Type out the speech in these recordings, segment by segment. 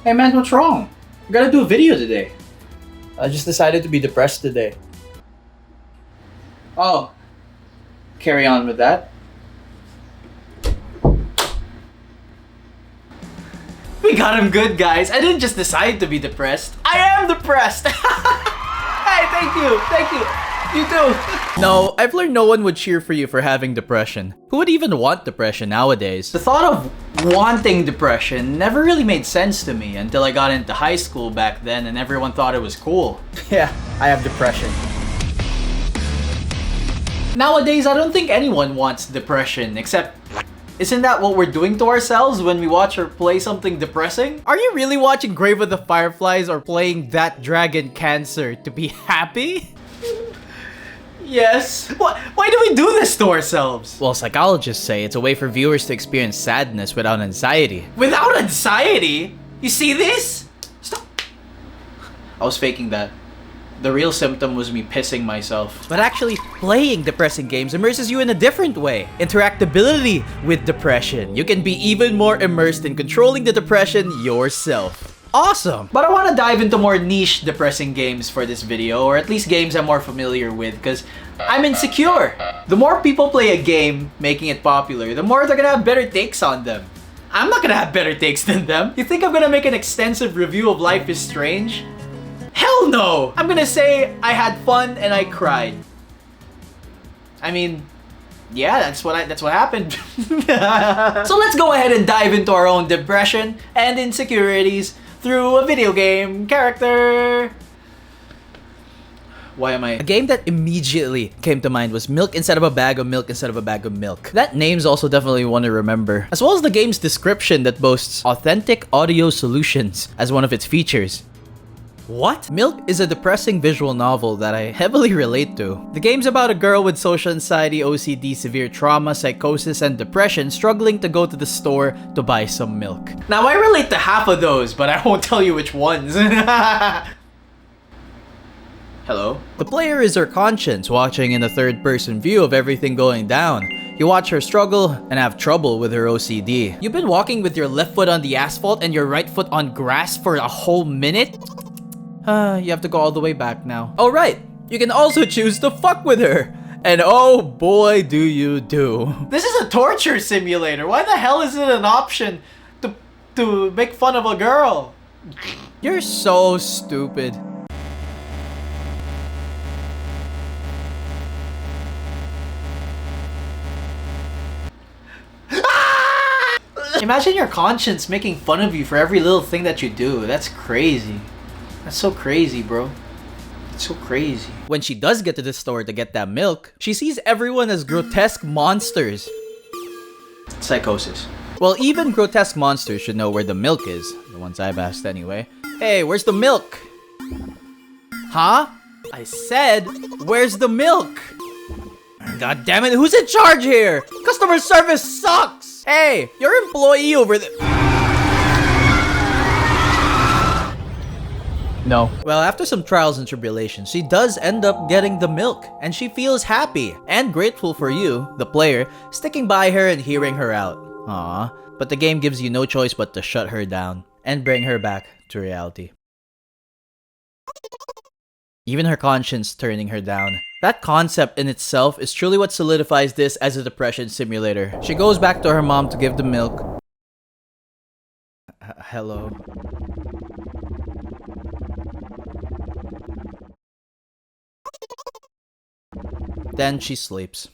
Hey man, what's wrong? We gotta do a video today. I just decided to be depressed today. Oh, carry on with that. We got him good, guys. I didn't just decide to be depressed. I am depressed. Hey, thank you. You too. No, I've learned no one would cheer for you for having depression. Who would even want depression nowadays? The thought of wanting depression never really made sense to me until I got into high school back then and everyone thought it was cool. Yeah, I have depression. Nowadays, I don't think anyone wants depression, except... Isn't that what we're doing to ourselves when we watch or play something depressing? Are you really watching Grave of the Fireflies or playing That Dragon Cancer to be happy? Yes. Why do we do this to ourselves? Well, psychologists say it's a way for viewers to experience sadness without anxiety. Without anxiety? You see this? Stop. I was faking that. The real symptom was me pissing myself. But actually, playing depressing games immerses you in a different way. Interactability with depression. You can be even more immersed in controlling the depression yourself. Awesome! But I want to dive into more niche depressing games for this video, or at least games I'm more familiar with, because I'm insecure. The more people play a game, making it popular, the more they're gonna have better takes on them. I'm not gonna have better takes than them. You think I'm gonna make an extensive review of Life is Strange? Hell no! I'm gonna say I had fun and I cried. I mean, yeah, that's what happened. So let's go ahead and dive into our own depression and insecurities through a video game character. Why am I? A game that immediately came to mind was Milk Instead of a Bag of Milk Instead of a Bag of Milk. That name's also definitely one to remember, as well as the game's description that boasts authentic audio solutions as one of its features. What? Milk is a depressing visual novel that I heavily relate to. The game's about a girl with social anxiety, OCD, severe trauma, psychosis, and depression struggling to go to the store to buy some milk. Now, I relate to half of those, but I won't tell you which ones. Hello? The player is her conscience, watching in a third-person view of everything going down. You watch her struggle and have trouble with her OCD. You've been walking with your left foot on the asphalt and your right foot on grass for a whole minute? You have to go all the way back now. Oh right, you can also choose to fuck with her. And oh boy do you do. This is a torture simulator. Why the hell is it an option to make fun of a girl? You're so stupid. Imagine your conscience making fun of you for every little thing that you do. That's crazy. That's so crazy, bro. It's so crazy. When she does get to the store to get that milk, she sees everyone as grotesque monsters. Psychosis. Well, even grotesque monsters should know where the milk is. The ones I've asked anyway. Hey, where's the milk? Huh? I said, where's the milk? God damn it, who's in charge here? Customer service sucks! Hey, your employee over there. No. Well, after some trials and tribulations, she does end up getting the milk, and she feels happy and grateful for you, the player, sticking by her and hearing her out. Aww. But the game gives you no choice but to shut her down and bring her back to reality. Even her conscience turning her down. That concept in itself is truly what solidifies this as a depression simulator. She goes back to her mom to give the milk. Hello. Then she sleeps.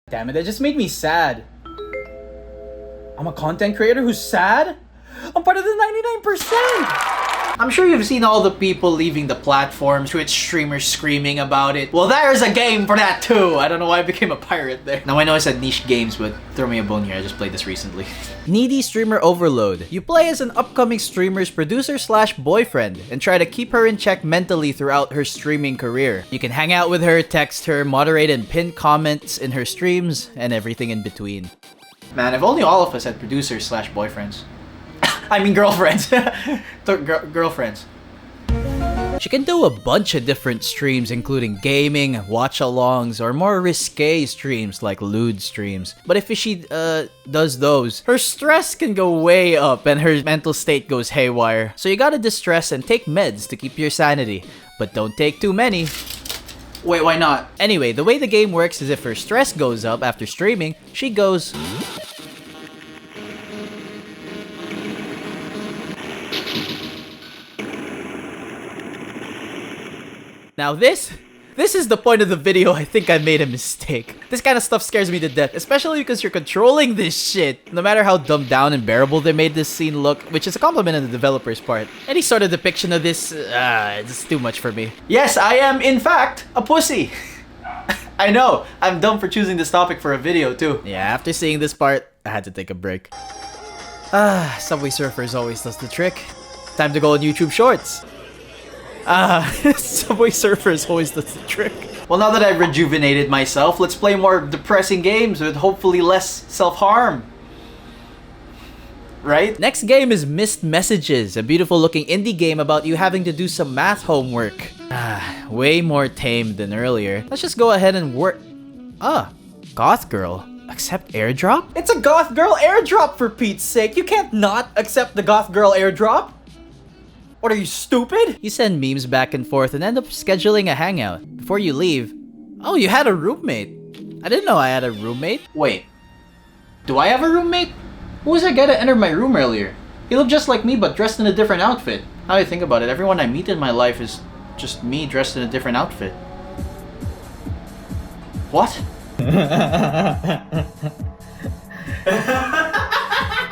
Damn it, that just made me sad. I'm a content creator who's sad? I'm part of the 99%! I'm sure you've seen all the people leaving the platforms, Twitch streamers screaming about it. Well, there's a game for that too! I don't know why I became a pirate there. Now I know I said niche games, but throw me a bone here, I just played this recently. Needy Streamer Overload. You play as an upcoming streamer's producer/boyfriend and try to keep her in check mentally throughout her streaming career. You can hang out with her, text her, moderate and pin comments in her streams, and everything in between. Man, if only all of us had producers/boyfriends. I mean girlfriends. Girlfriends. She can do a bunch of different streams, including gaming, watch-alongs, or more risque streams like lewd streams. But if she does those, her stress can go way up and her mental state goes haywire. So you gotta distress and take meds to keep your sanity. But don't take too many. Wait, why not? Anyway, the way the game works is if her stress goes up after streaming, she goes... Now this is the point of the video I think I made a mistake. This kind of stuff scares me to death, especially because you're controlling this shit. No matter how dumbed down and bearable they made this scene look, which is a compliment on the developer's part. Any sort of depiction of this, it's too much for me. Yes, I am in fact a pussy. I know, I'm dumb for choosing this topic for a video too. Yeah, after seeing this part, I had to take a break. Subway Surfers always does the trick. Time to go on YouTube Shorts. Subway Surfers always does the trick. Well, now that I've rejuvenated myself, let's play more depressing games with hopefully less self-harm. Right? Next game is Missed Messages, a beautiful looking indie game about you having to do some math homework. Way more tame than earlier. Let's just go ahead and work. Goth Girl. Accept airdrop? It's a Goth Girl airdrop, for Pete's sake. You can't not accept the Goth Girl airdrop. What, are you stupid? You send memes back and forth and end up scheduling a hangout. Before you leave... Oh, you had a roommate. I didn't know I had a roommate. Wait. Do I have a roommate? Who was that guy that entered my room earlier? He looked just like me but dressed in a different outfit. Now I think about it, everyone I meet in my life is just me dressed in a different outfit. What?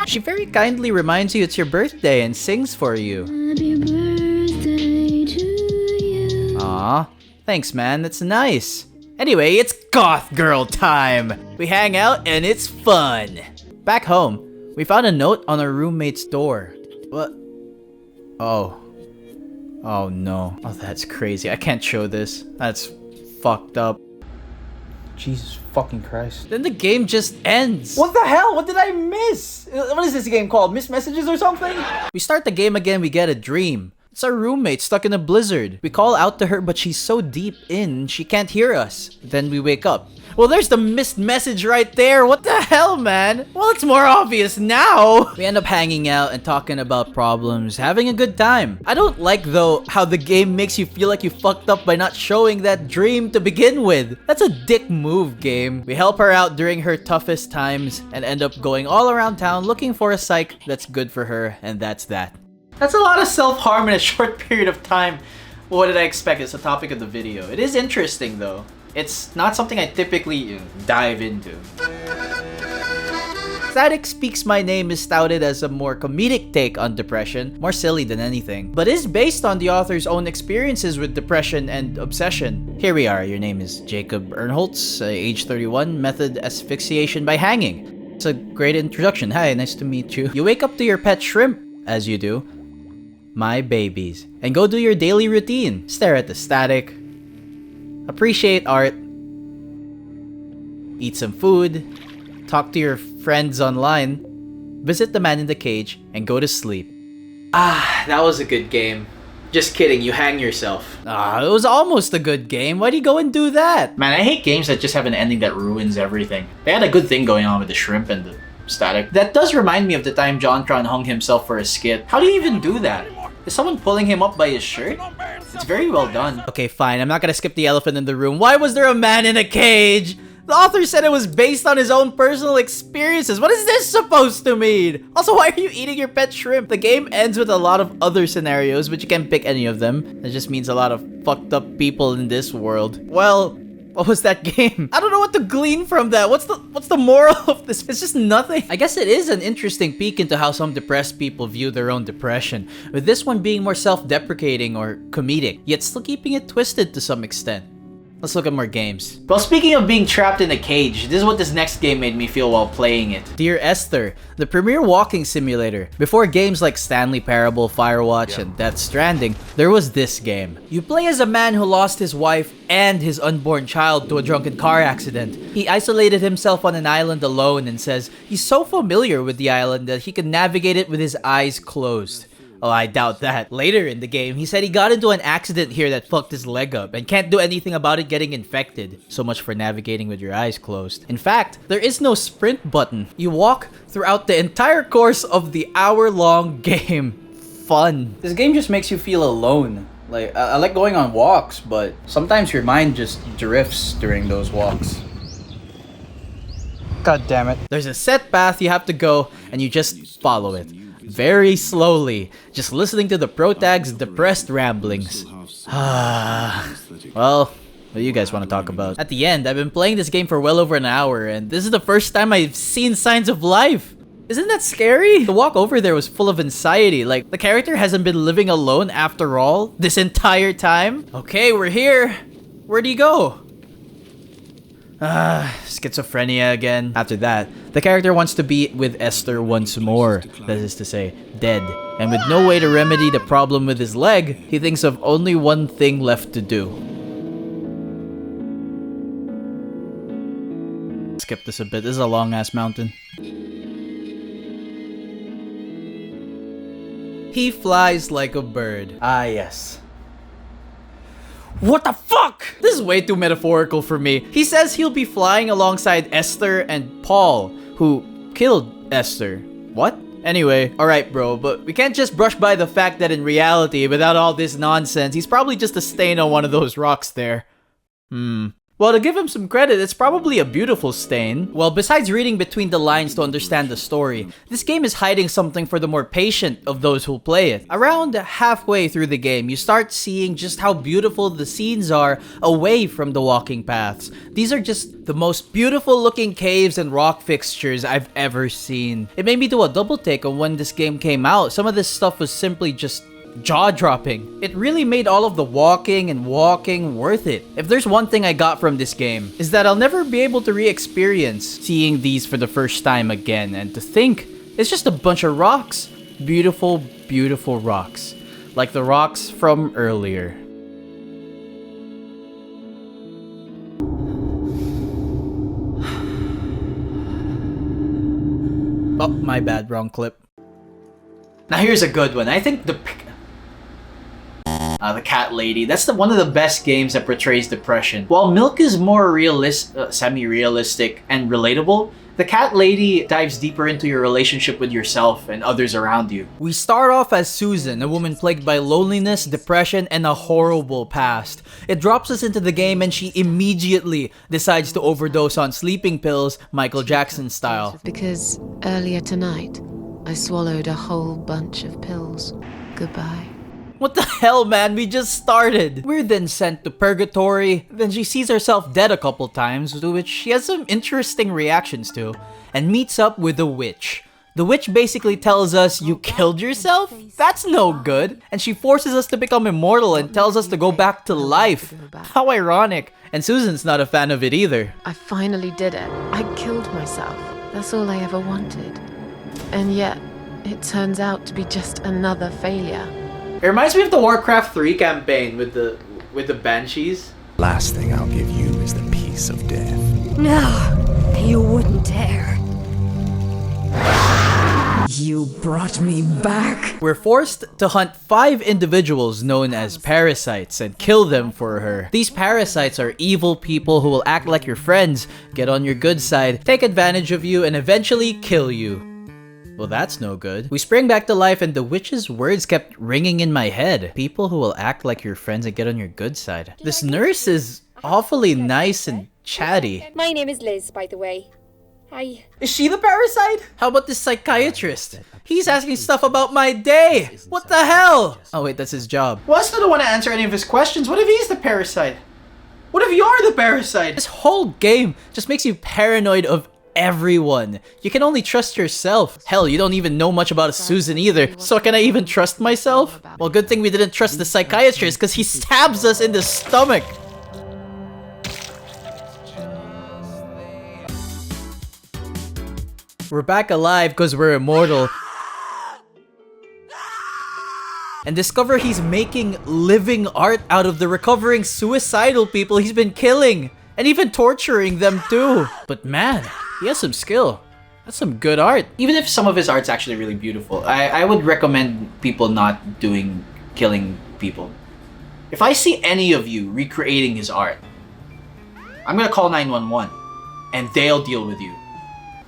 She very kindly reminds you it's your birthday and sings for you. Happy birthday to you. Aw, thanks man, that's nice. Anyway, it's Goth Girl time. We hang out and it's fun. Back home, we found a note on our roommate's door. What? Oh. Oh no. Oh, that's crazy. I can't show this. That's fucked up. Jesus fucking Christ. Then the game just ends. What the hell? What did I miss? What is this game called? Missed Messages or something? We start the game again, we get a dream. It's our roommate stuck in a blizzard. We call out to her, but she's so deep in, she can't hear us. Then we wake up. Well, there's the missed message right there. What the hell, man? Well, it's more obvious now. We end up hanging out and talking about problems, having a good time. I don't like, though, how the game makes you feel like you fucked up by not showing that dream to begin with. That's a dick move, game. We help her out during her toughest times and end up going all around town looking for a psych that's good for her, and that's that. That's a lot of self-harm in a short period of time. What did I expect? It's the topic of the video. It is interesting, though. It's not something I typically dive into. Static Speaks My Name is touted as a more comedic take on depression, more silly than anything, but is based on the author's own experiences with depression and obsession. Here we are. Your name is Jacob Ernholtz, age 31, method asphyxiation by hanging. It's a great introduction. Hi, nice to meet you. You wake up to your pet shrimp, as you do. My babies. And go do your daily routine. Stare at the static. Appreciate art. Eat some food. Talk to your friends online. Visit the man in the cage and go to sleep. That was a good game. Just kidding, you hang yourself. It was almost a good game. Why'd you go and do that? Man, I hate games that just have an ending that ruins everything. They had a good thing going on with the shrimp and the static. That does remind me of the time JonTron hung himself for a skit. How do you even do that? Is someone pulling him up by his shirt? It's very well done. Okay, fine. I'm not gonna skip the elephant in the room. Why was there a man in a cage? The author said it was based on his own personal experiences. What is this supposed to mean? Also, why are you eating your pet shrimp? The game ends with a lot of other scenarios, but you can't pick any of them. It just means a lot of fucked up people in this world. Well, what was that game? I don't know what to glean from that. What's the moral of this? It's just nothing. I guess it is an interesting peek into how some depressed people view their own depression, with this one being more self-deprecating or comedic, yet still keeping it twisted to some extent. Let's look at more games. Well, speaking of being trapped in a cage, this is what this next game made me feel while playing it. Dear Esther, the premier walking simulator. Before games like Stanley Parable, Firewatch, and Death Stranding, there was this game. You play as a man who lost his wife and his unborn child to a drunken car accident. He isolated himself on an island alone and says he's so familiar with the island that he can navigate it with his eyes closed. Oh, I doubt that. Later in the game, he said he got into an accident here that fucked his leg up and can't do anything about it getting infected. So much for navigating with your eyes closed. In fact, there is no sprint button. You walk throughout the entire course of the hour-long game. Fun. This game just makes you feel alone. Like, I like going on walks, but sometimes your mind just drifts during those walks. God damn it. There's a set path you have to go, and you just follow it. Very slowly, just listening to the protag's depressed ramblings. Well, what do you guys want to talk about? At the end, I've been playing this game for well over an hour, and this is the first time I've seen signs of life. Isn't that scary? The walk over there was full of anxiety, like the character hasn't been living alone after all, this entire time. Okay, we're here. Where do you go? Schizophrenia again. After that, the character wants to be with Esther once more. That is to say, dead. And with no way to remedy the problem with his leg, he thinks of only one thing left to do. Skip this a bit. This is a long-ass mountain. He flies like a bird. Ah, yes. What the fuck? This is way too metaphorical for me. He says he'll be flying alongside Esther and Paul, who killed Esther. What? Anyway, alright bro, but we can't just brush by the fact that in reality, without all this nonsense, he's probably just a stain on one of those rocks there. Well, to give him some credit, it's probably a beautiful stain. Well, besides reading between the lines to understand the story, this game is hiding something for the more patient of those who play it. Around halfway through the game, you start seeing just how beautiful the scenes are away from the walking paths. These are just the most beautiful looking caves and rock fixtures I've ever seen. It made me do a double take on when this game came out. Some of this stuff was simply just jaw-dropping. It really made all of the walking and walking worth it. If there's one thing I got from this game, is that I'll never be able to re-experience seeing these for the first time again, and to think, it's just a bunch of rocks. Beautiful, beautiful rocks. Like the rocks from earlier. Oh, my bad, wrong clip. Now here's a good one. I think the cat lady. That's one of the best games that portrays depression. While Milk is more semi-realistic and relatable, the cat lady dives deeper into your relationship with yourself and others around you. We start off as Susan, a woman plagued by loneliness, depression, and a horrible past. It drops us into the game and she immediately decides to overdose on sleeping pills, Michael Jackson style. Because earlier tonight, I swallowed a whole bunch of pills. Goodbye. What the hell, man? We just started. We're then sent to purgatory. Then she sees herself dead a couple times, to which she has some interesting reactions to, and meets up with a witch. The witch basically tells us, you killed yourself? That's no good. And she forces us to become immortal and tells us to go back to life. How ironic. And Susan's not a fan of it either. I finally did it. I killed myself. That's all I ever wanted. And yet, it turns out to be just another failure. It reminds me of the Warcraft 3 campaign with the Banshees. Last thing I'll give you is the peace of death. No, you wouldn't dare. You brought me back. We're forced to hunt 5 individuals known as parasites and kill them for her. These parasites are evil people who will act like your friends, get on your good side, take advantage of you, and eventually kill you. Well, that's no good. We spring back to life and the witch's words kept ringing in my head. People who will act like your friends and get on your good side. This nurse is awfully nice and chatty. My name is Liz, by the way. Hi. Is she the parasite? How about this psychiatrist? He's asking stuff about my day. What the hell? Oh wait, that's his job. Well, I still don't want to answer any of his questions. What if he's the parasite? What if you're the parasite? This whole game just makes you paranoid of everyone. You can only trust yourself. Hell, you don't even know much about Susan either, so can I even trust myself? Well, good thing we didn't trust the psychiatrist because he stabs us in the stomach. We're back alive because we're immortal. And discover he's making living art out of the recovering suicidal people he's been killing. And even torturing them too. But man, he has some skill. That's some good art. Even if some of his art's actually really beautiful, I would recommend people not killing people. If I see any of you recreating his art, I'm gonna call 911 and they'll deal with you.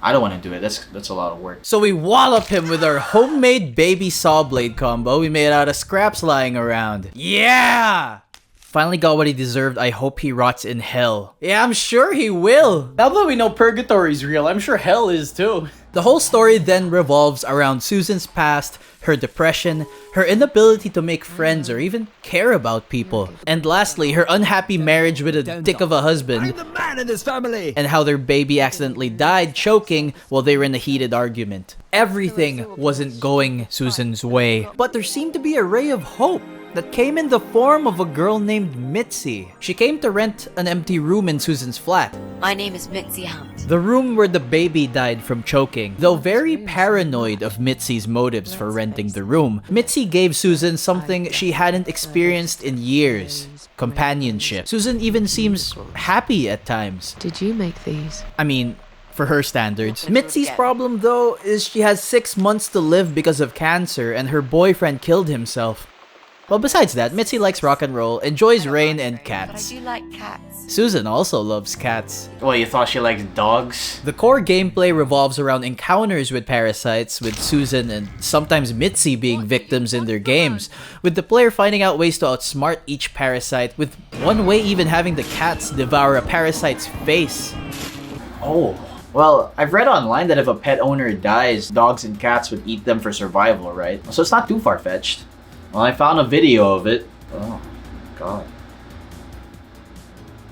I don't want to do it. That's a lot of work. So we wallop him with our homemade baby saw blade combo we made out of scraps lying around. Yeah! Finally got what he deserved. I hope he rots in hell. Yeah, I'm sure he will. Now that we know purgatory's real, I'm sure hell is too. The whole story then revolves around Susan's past, her depression, her inability to make friends or even care about people, and lastly, her unhappy marriage with a dick of a husband. I'm the man in this family! And how their baby accidentally died choking while they were in a heated argument. Everything wasn't going Susan's way, but there seemed to be a ray of hope that came in the form of a girl named Mitzi. She came to rent an empty room in Susan's flat. My name is Mitzi Hunt. The room where the baby died from choking. Though very paranoid of Mitzi's motives for renting the room, Mitzi gave Susan something she hadn't experienced in years. Companionship. Susan even seems happy at times. Did you make these? I mean, for her standards. Mitzi's problem though is she has 6 months to live because of cancer and her boyfriend killed himself. Well, besides that, Mitzi likes rock and roll, enjoys rain and cats. I do like cats. Susan also loves cats. Well, you thought she liked dogs? The core gameplay revolves around encounters with parasites, with Susan and sometimes Mitzi being victims in their games, with the player finding out ways to outsmart each parasite, with one way even having the cats devour a parasite's face. Oh. Well, I've read online that if a pet owner dies, dogs and cats would eat them for survival, right? So it's not too far-fetched. Well, I found a video of it. Oh, God.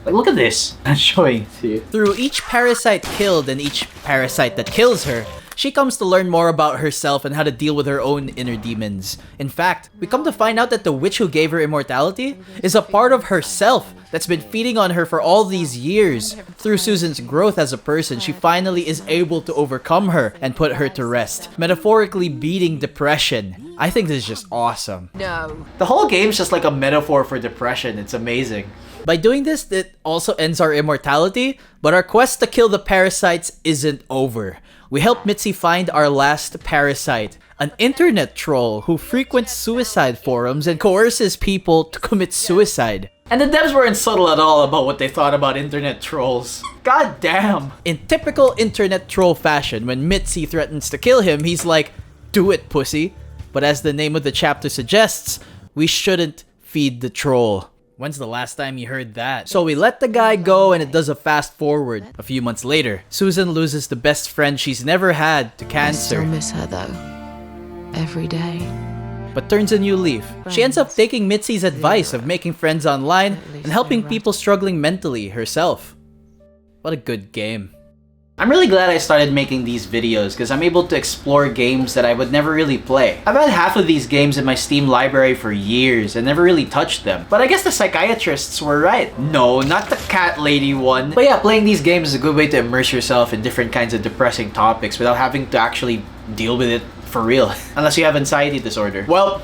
Like, look at this. I'm showing it to you. Through each parasite killed and each parasite that kills her, she comes to learn more about herself and how to deal with her own inner demons. In fact, we come to find out that the witch who gave her immortality is a part of herself that's been feeding on her for all these years. Through Susan's growth as a person, she finally is able to overcome her and put her to rest, metaphorically beating depression. I think this is just awesome. No. The whole game's just like a metaphor for depression. It's amazing. By doing this, it also ends our immortality, but our quest to kill the parasites isn't over. We help Mitzi find our last parasite, an internet troll who frequents suicide forums and coerces people to commit suicide. And the devs weren't subtle at all about what they thought about internet trolls. God damn. In typical internet troll fashion, when Mitzi threatens to kill him, he's like, "Do it, pussy." But as the name of the chapter suggests, we shouldn't feed the troll. When's the last time you heard that? So we let the guy go and it does a fast forward. A few months later, Susan loses the best friend she's never had to I cancer, still miss her though. Every day. but turns a new leaf. She ends up taking Mitzi's advice of making friends online and helping people struggling mentally herself. What a good game. I'm really glad I started making these videos because I'm able to explore games that I would never really play. I've had half of these games in my Steam library for years and never really touched them. But I guess the psychiatrists were right. No, not the cat lady one. But yeah, playing these games is a good way to immerse yourself in different kinds of depressing topics without having to actually deal with it for real. Unless you have anxiety disorder. Well,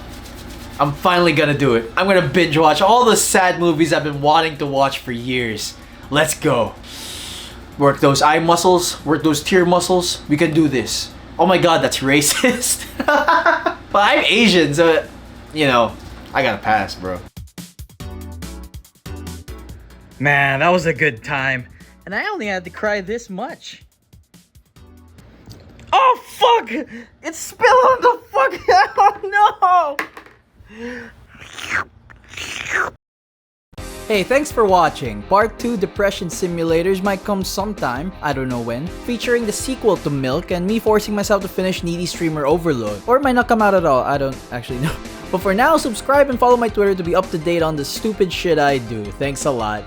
I'm finally gonna do it. I'm gonna binge watch all the sad movies I've been wanting to watch for years. Let's go. Work those eye muscles, work those tear muscles. We can do this. Oh my god, that's racist. But I'm Asian, so, you know, I gotta pass, bro. Man, that was a good time. And I only had to cry this much. Oh fuck! It's spilled on the fuck! Oh no! Hey, thanks for watching. Part 2 Depression Simulators might come sometime, I don't know when, featuring the sequel to Milk and me forcing myself to finish Needy Streamer Overload. Or it might not come out at all, I don't actually know. But for now, subscribe and follow my Twitter to be up to date on the stupid shit I do. Thanks a lot.